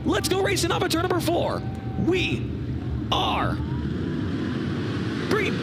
Let's go racing up at turn number 4. We are green.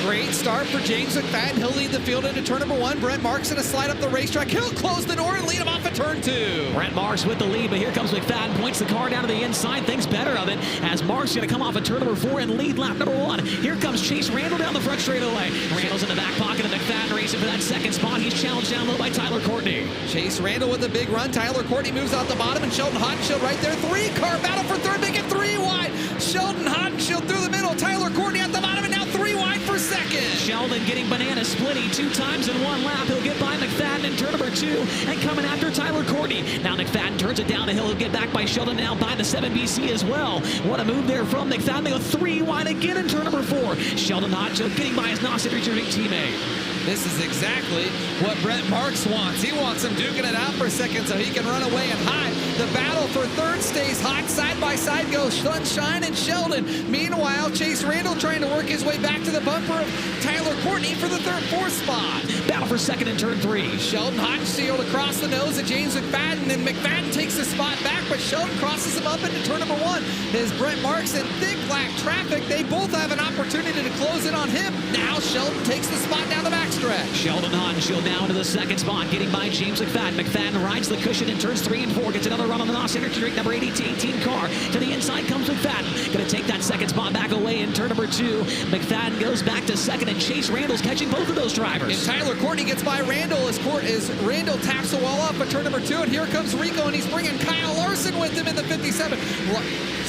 Great start for James McFadden. He'll lead the field into turn number 1. Brent Marks going to slide up the racetrack. He'll close the door and lead him off at turn 2. Brent Marks with the lead, but here comes McFadden. Points the car down to the inside. Thinks better of it as Marks going to come off at turn number 4 and lead lap number 1. Here comes Chase Randall down the front straightaway. Randall's in the back pocket of McFadden racing for that second spot. He's challenged down low by Tyler Courtney. Chase Randall with a big run. Tyler Courtney moves out the bottom, and Sheldon Haudenschild right there. 3-car battle for third, make it 3 wide. Sheldon Haudenschild through the middle. Tyler Courtney at the bottom, and now 3 wide for second. Sheldon getting banana splitty 2 times in 1 lap. He'll get by McFadden in turn number 2 and coming after Tyler Courtney. Now McFadden turns it down the hill. He'll get back by Sheldon now by the 7BC as well. What a move there from McFadden. They go 3 wide again in turn number 4. Sheldon Haudenschild getting by his Nauset returning teammate. This is exactly what Brent Marks wants. He wants him duking it out for a second so he can run away and hide. The battle for third stays hot. Side by side goes Sunshine and Sheldon. Meanwhile, Chase Randall trying to work his way back to the bumper of Tyler Courtney for the third, fourth spot. Battle for second in turn 3. Sheldon Haudenschild across the nose of James McFadden, and McFadden takes the spot back, but Sheldon crosses him up into turn number 1. As Brent Marks in thick black traffic, they both have an opportunity to close in on him. Now Sheldon takes the spot down the backstretch. Sheldon Haudenschild now into the second spot, getting by James McFadden. McFadden rides the cushion in turns 3 and 4, gets another run on the Nauset Interstate number 18 car. To the inside comes McFadden. Going to take that second spot back away in turn number 2. McFadden goes back to second, and Chase Randall's catching both of those drivers. And Tyler Courtney gets by Randall as Randall taps the wall off at turn number 2, and here comes Rico, and he's bringing Kyle Larson with him in the 57.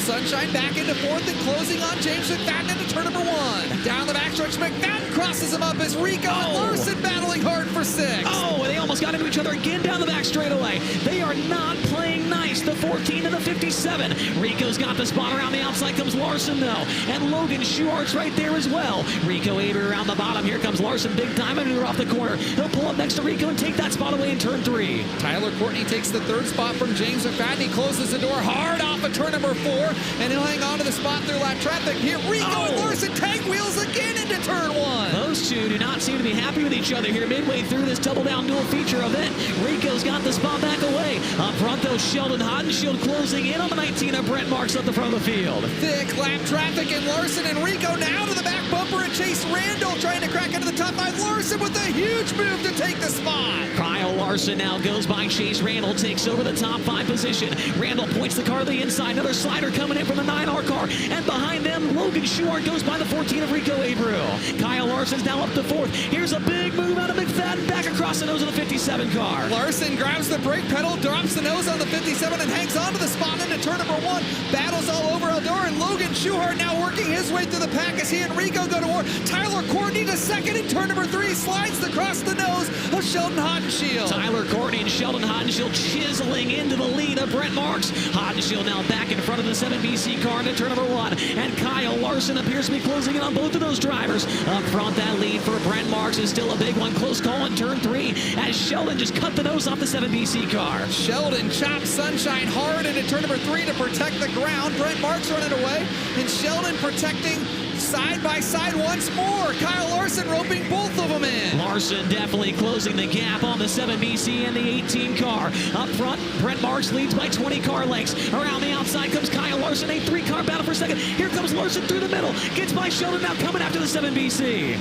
Sunshine back into 4th and closing on James McFadden into turn number 1. Down the backstretch, McFadden crosses him up as Rico and Larson battling hard for 6th. Oh, they almost got into each other again down the back straightaway. They are not playing nice, the 14 and the 57. Rico's got the spot around the outside, comes Larson though, and Logan Schuart's right there as well. Rico Avery around the bottom. Here comes Larson, big time maneuver off the corner. He'll pull up next to Rico and take that spot away in turn 3. Tyler Courtney takes the 3rd spot from James McFadden. He closes the door hard off at turn number 4, and he'll hang on to the spot through lap traffic. Here, Rico and Larson tag wheels again into turn 1. Those two do not seem to be happy with each other here midway through this double down dual feature event. Rico's got the spot back away. Up front though, Sheldon Haudenschild closing in on the 19 of Brent Marks at the front of the field. Thick lap traffic, and Larson and Rico now to the back bumper, and Chase Randall trying to crack into the top 5. Larson with a huge move to take the spot. Kyle Larson now goes by Chase Randall, takes over the top 5 position. Randall points the car to the inside. Another slider coming in from the 9R car. And behind them, Logan Schuart goes by the 14 of Rico Abreu. Kyle Larson's now up to 4th. Here's a big move out of McFadden back across the nose of the 57 car. Larson grabs the brake pedal, drops the nose on the 57, and hangs on to the spot into turn number 1. Battles all over Eldora, and Logan Schuart now working his way through the pack as he and Rico go to war. Tyler Courtney to second in turn number 3, slides across the nose of Sheldon Haudenschild. Tyler Courtney and Sheldon Haudenschild chiseling into the lead of Brent Marks. Haudenschild now back in front of the 7BC car into turn number 1, and Kyle Larson appears to be closing in on both of those drivers. Up front, that lead for Brent Marks is still a big one. Close call in turn 3 as Sheldon just cut the nose off the 7BC car. Sheldon chops Sunshine hard into turn number 3 to protect the ground. Brent Marks running away, and Sheldon protecting side by side once more. Kyle Larson roping both of them in. Larson definitely closing the gap on the 7BC and the 18 car. Up front, Brent Marks leads by 20 car lengths. Around the outside comes Kyle Larson, a 3-car battle for second. Here comes Larson through the middle. Gets by Sheldon, now coming after the 7BC.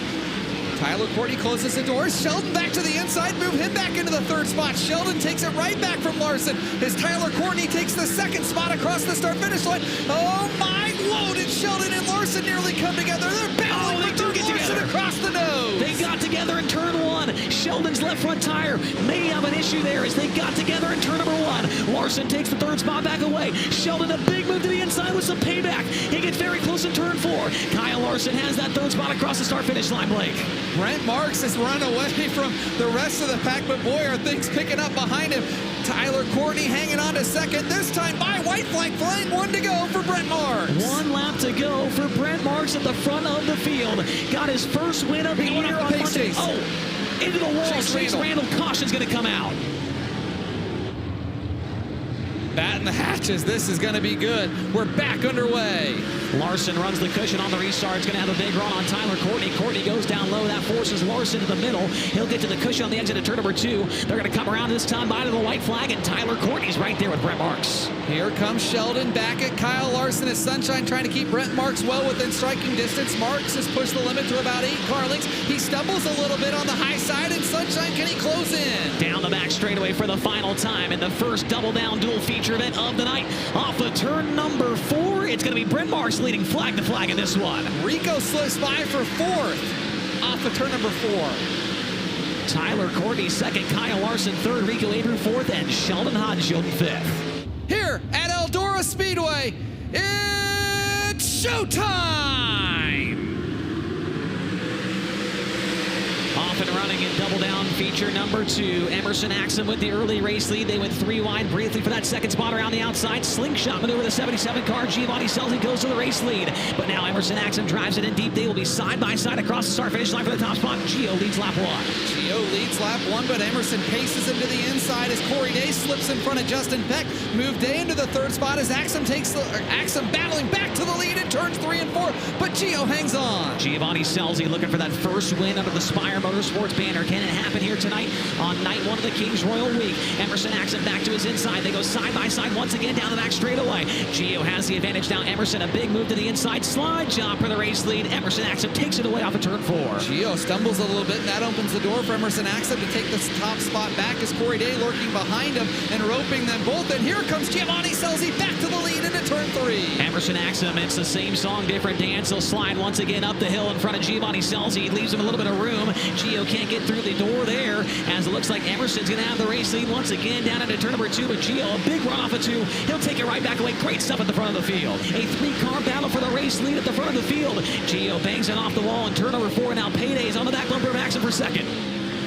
Tyler Courtney closes the doors. Sheldon back to the inside, move him back into the 3rd spot. Sheldon takes it right back from Larson as Tyler Courtney takes the 2nd spot across the start-finish line. Oh my, whoa, did Sheldon and Larson nearly come together? They're battling with Larson across the nose. They got together in turn 1. Sheldon's left front tire may have an issue there as they got together in turn number 1. Larson takes the 3rd spot back away. Sheldon a big move to the inside with some payback. He gets very close in turn 4. Kyle Larson has that 3rd spot across the start-finish line, Blake. Brent Marks has run away from the rest of the pack, but boy, are things picking up behind him. Tyler Courtney hanging on to second, this time by white flag flying. 1 to go for Brent Marks. 1 lap to go for Brent Marks at the front of the field. Got his first win of the year on Monday. Oh, into the wall. Chase Randall. Caution's going to come out. Batting the hatches. This is going to be good. We're back underway. Larson runs the cushion on the restart. It's going to have a big run on Tyler Courtney. Courtney goes down low. That forces Larson to the middle. He'll get to the cushion on the exit of turn number 2. They're going to come around this time by to the white flag, and Tyler Courtney's right there with Brent Marks. Here comes Sheldon back at Kyle Larson as Sunshine trying to keep Brent Marks well within striking distance. Marks has pushed the limit to about 8 car lengths. He stumbles a little bit on the high side, and Sunshine, can he close in? Down the back straightaway for the final time in the first double down dual feature event of the night. Off of turn number 4, it's going to be Brent Marks leading flag to flag in this one. Rico slips by for 4th off of turn number 4. Tyler Courtney second, Kyle Larson third, Rico Abreu fourth, and Sheldon Hodgson fifth. Here at Eldora Speedway, it's showtime! Off and running in double down feature number 2. Emerson Axum with the early race lead. They went 3 wide briefly for that second spot around the outside. Slingshot maneuver, the 77 car. Giovanni Selzy goes to the race lead. But now Emerson Axum drives it in deep. They will be side by side across the start-finish line for the top spot. Gio leads lap 1. Gio leads lap 1, but Emerson paces him to the inside as Corey Day slips in front of Justin Peck. Move Day into the 3rd spot as Axum battling back to the lead in turns 3 and 4, but Gio hangs on. Giovanni Selzy looking for that first win under the Spire Motorsports banner. Can it happen here tonight on night 1 of the Kings Royal Week? Emerson Axum back to his inside. They go side by side once again down the back straightaway. Gio has the advantage now. Emerson, a big move to the inside. Slide job for the race lead. Emerson Axum takes it away off of turn 4. Gio stumbles a little bit, and that opens the door for Emerson Axum to take this top spot back as Corey Day lurking behind him and roping them both. And here comes Giovanni Selzy back to the lead into turn 3. Emerson Axum, it's the same song, different dance. He'll slide once again up the hill in front of Giovanni Selzy. Leaves him a little bit of room. Gio can't get through the door there, as it looks like Emerson's going to have the race lead once again down into turn number 2. But Gio, a big run off of 2. He'll take it right back away. Great stuff at the front of the field. A 3-car battle for the race lead at the front of the field. Gio bangs it off the wall in turn number 4. Now Payday's on the back bumper of Axum for second.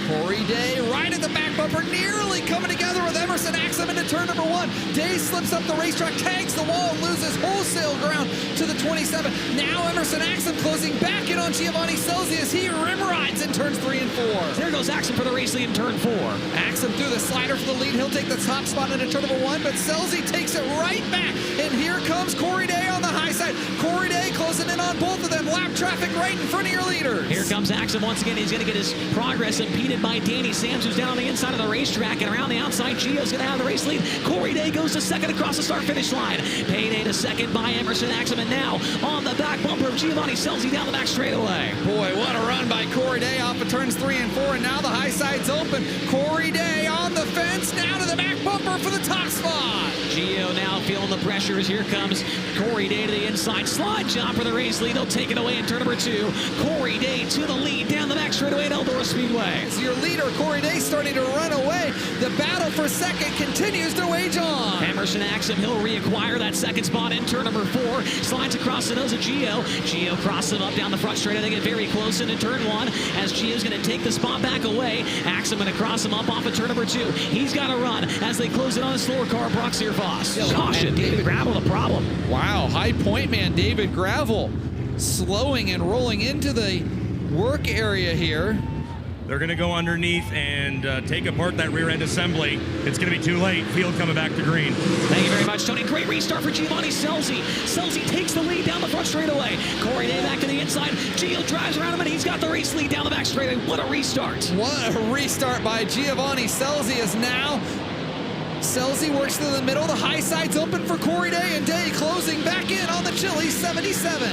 Corey Day right at the back bumper, nearly coming together with Emerson Axum into turn number 1. Day slips up the racetrack, tags the wall, and loses wholesale ground to the 27. Now Emerson Axum closing back in on Giovanni Selzy as he rim rides in turns 3 and 4. There goes Axum for the race lead in turn 4. Axum through the slider for the lead. He'll take the top spot into turn number 1, but Selzy takes it right back. And here comes Corey Day on the high side. Corey Day closing in on both of them. Lap traffic right in front of your leaders. Here comes Axum once again. He's going to get his progress impeded by Danny Sams, who's down on the inside of the racetrack, and around the outside, Gio's going to have the race lead. Corey Day goes to second across the start-finish line. Payday to second by Emerson Axum, and now on the back bumper of Giovanni Selzy down the back straightaway. Boy, what a run by Corey Day off of turns 3 and 4, and now the high side's open. Corey Day on the fence, now to the back bumper for the top spot. Gio now feeling the pressures. Here comes Corey Day to the inside. Slide job for the race lead. They'll take it away in turn number 2. Corey Day to the lead down the back straightaway at Eldora Speedway. So your leader, Corey Day, starting to run away. The battle for second continues to wage on. Emerson Axum, he'll reacquire that second spot in turn number 4. Slides across the nose of Gio. Gio crosses him up down the front straight. They get very close into turn 1 as Gio's going to take the spot back away. Axum going to cross him up off of turn number 2. He's got to run as they close it on the slower car, Brock Searfoss. Caution, David Gravel, the problem. Wow, high point man David Gravel slowing and rolling into the work area here. They're going to go underneath and take apart that rear end assembly. It's going to be too late. Field coming back to green. Thank you very much, Tony. Great restart for Giovanni Selzy. Selzy takes the lead down the front straightaway. Corey Day back to the inside. Gio drives around him, and he's got the race lead down the back straightaway. What a restart. What a restart by Giovanni Selzy is now. Selzy works to the middle. The high side's open for Corey Day, and Day closing back in on the chilly 77.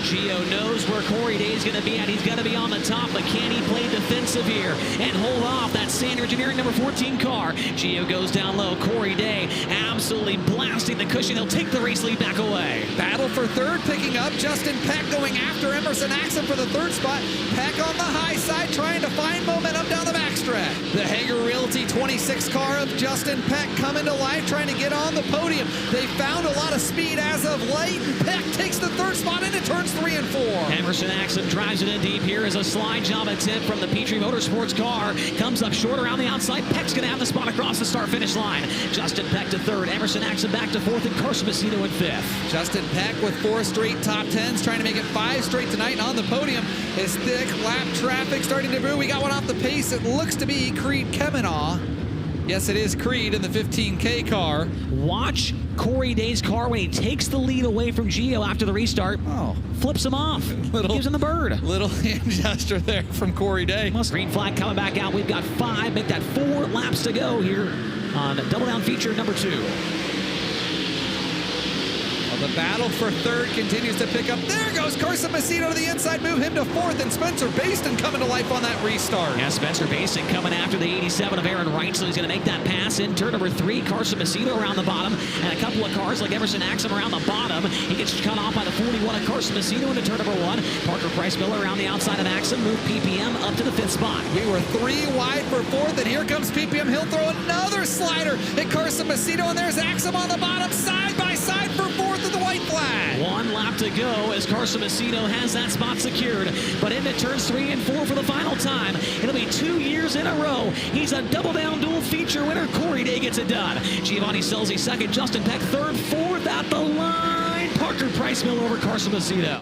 Gio knows where Corey Day is going to be at. He's got to be on the top, but can he play defensive here and hold off that Sander Engineering number 14 car? Gio goes down low. Corey Day absolutely blasting the cushion. He'll take the race lead back away. Battle for third picking up. Justin Peck going after Emerson Axum for the 3rd spot. Peck on the high side trying to find momentum down the backstretch. The Hager Realty 26 car of Justin Peck coming to life, trying to get on the podium. They found a lot of speed as of late, and Peck takes the 3rd spot into turns 3 and 4. Emerson Axum drives it in deep. Here is a slide job attempt from the Petrie Motorsports car. Comes up short around the outside. Peck's going to have the spot across the start-finish line. Justin Peck to 3rd. Emerson Axum back to 4th, and Carson Macedo in 5th. Justin Peck with 4 straight top 10s, trying to make it 5 straight tonight on the podium. Is thick lap traffic starting to brew. We got one off the pace. It looks to be Creed Kemenaugh. Yes, it is Creed in the 15K car. Watch Corey Day's car when he takes the lead away from Gio after the restart. Oh. Flips him off. Gives him the bird. Little hand gesture there from Corey Day. Green flag coming back out. We've got 5. Make that 4 laps to go here on Double Down feature number 2. Well, the battle for third continues to pick up. There goes Carson Macedo to the inside, move him to fourth, and Spencer Baston coming to life on that restart. Yeah, Spencer Baston coming after the 87 of Aaron Wright, so he's going to make that pass in turn number 3. Carson Macedo around the bottom, and a couple of cars like Emerson Axum around the bottom. He gets cut off by the 41 of Carson Macedo into turn number 1. Parker Price Miller around the outside of Axum, move PPM up to the 5th spot. We were 3 wide for 4th, and here comes PPM. He'll throw another slider at Carson Macedo, and there's Axum on the bottom, side by side for 4th of the white flag. 1 lap to go as Carson Macedo has that spot secured, but into turns 3 and 4 for the final time. It'll be 2 years in a row. He's a Double Down dual feature winner. Corey Day gets it done. Giovanni Scelzi second, Justin Peck third, 4th at the line. Parker Price Miller over Carson Macedo.